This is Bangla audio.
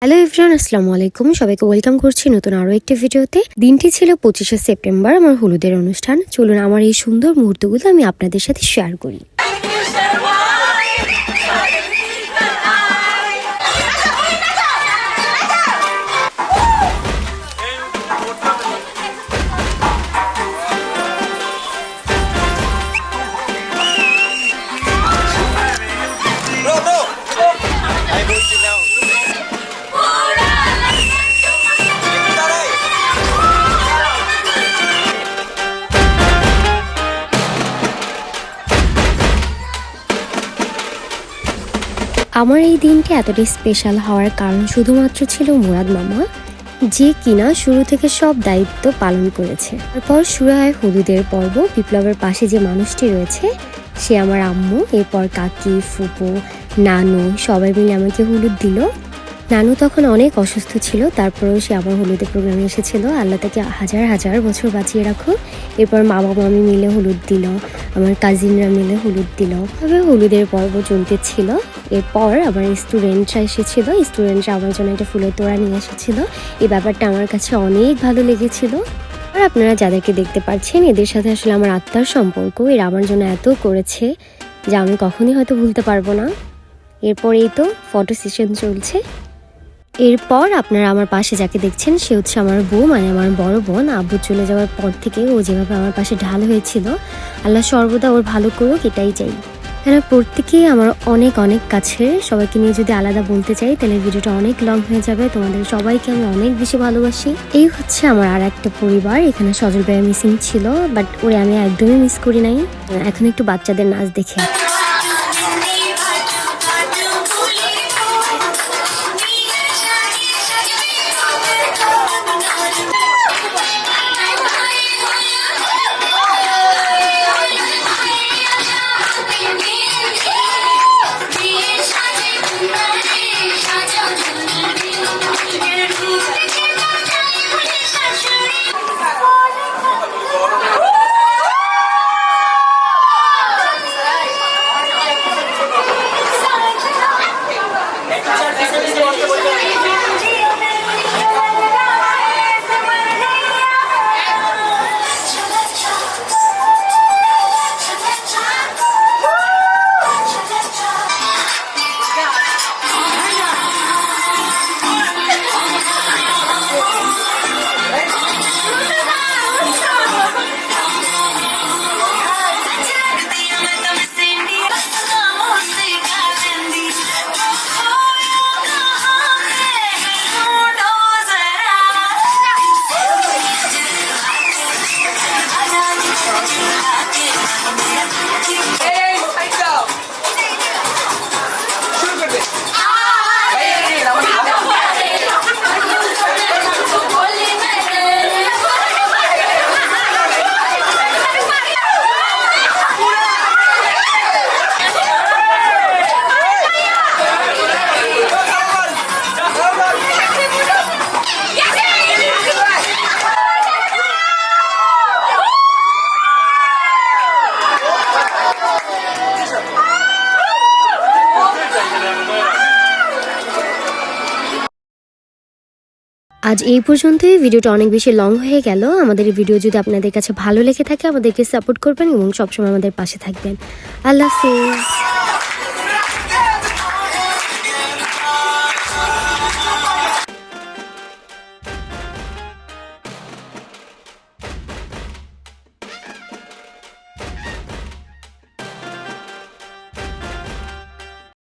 হ্যালো এভরিওয়ান, আসসালামু আলাইকুম। সবাইকে ওয়েলকাম করছি নতুন আরও একটি ভিডিওতে। দিনটি ছিল 25শে সেপ্টেম্বর, আমার হলুদের অনুষ্ঠান। চলুন আমার এই সুন্দর মুহূর্তগুলো আমি আপনাদের সাথে শেয়ার করি। আমার এই দিনটি এতটাই স্পেশাল হওয়ার কারণ শুধুমাত্র ছিল মুরাদ মামা, যে কিনা শুরু থেকে সব দায়িত্ব পালন করেছে। তারপর শুরু হয় হলুদের পর্ব। বিপ্লবের পাশে যে মানুষটি রয়েছে সে আমার আম্মু, এরপর কাকি, ফুপু, নানু সবাই মিলে আমাকে হলুদ দিল। নানু তখন অনেক অসুস্থ ছিল, তারপরেও সে আমার হলুদের প্রোগ্রামে এসেছিল। আল্লাহ তাকে হাজার হাজার বছর বাঁচিয়ে রাখো। এরপর মামা মামি মিলে হলুদ দিল, আমার কাজিনরা মিলে হলুদ দিল। তবে হলুদের পর্ব চলতেছিল। এরপর আমার স্টুডেন্টরা এসেছিল, স্টুডেন্টরা আমার জন্য একটা ফুলের তোড়া নিয়ে এসেছিল। এই ব্যাপারটা আমার কাছে অনেক ভালো লেগেছিল। আর আপনারা যাদেরকে দেখতে পাচ্ছেন এদের সাথে আসলে আমার আত্মার সম্পর্ক। এরা আমার জন্য এত করেছে যা আমি কখনই হয়তো ভুলতে পারবো না। এরপর এই তো ফটো সেশন চলছে। এরপর আপনারা আমার পাশে যাকে দেখছেন সে হচ্ছে আমার বউ, মানে আমার বড় বোন। আব্বু চলে যাওয়ার পর থেকে ও যেভাবে আমার পাশে ঢাল হয়েছিল, আল্লাহ সর্বদা ওর ভালো করুক, এটাই চাই। এরা প্রত্যেকেই আমার অনেক অনেক কাছের। সবাইকে নিয়ে যদি আলাদা বলতে চাই তাহলে ভিডিওটা অনেক লং হয়ে যাবে। তোমাদের সবাইকে আমি অনেক বেশি ভালোবাসি। এই হচ্ছে আমার আর একটা পরিবার। এখানে সজল ভাইয়া মিসিং ছিল, বাট ওরে আমি একদমই মিস করি নাই। এখন একটু বাচ্চাদের নাচ দেখে। আজ এই পর্যন্তই। ভিডিওটা অনেক বেশি লং হয়ে গেল। আমাদের এই ভিডিও যদি আপনাদের কাছে ভালো লেগে থাকে আমাদেরকে সাপোর্ট করবেন এবং সবসময় আমাদের পাশে থাকবেন। আল্লাহ হাফেজ।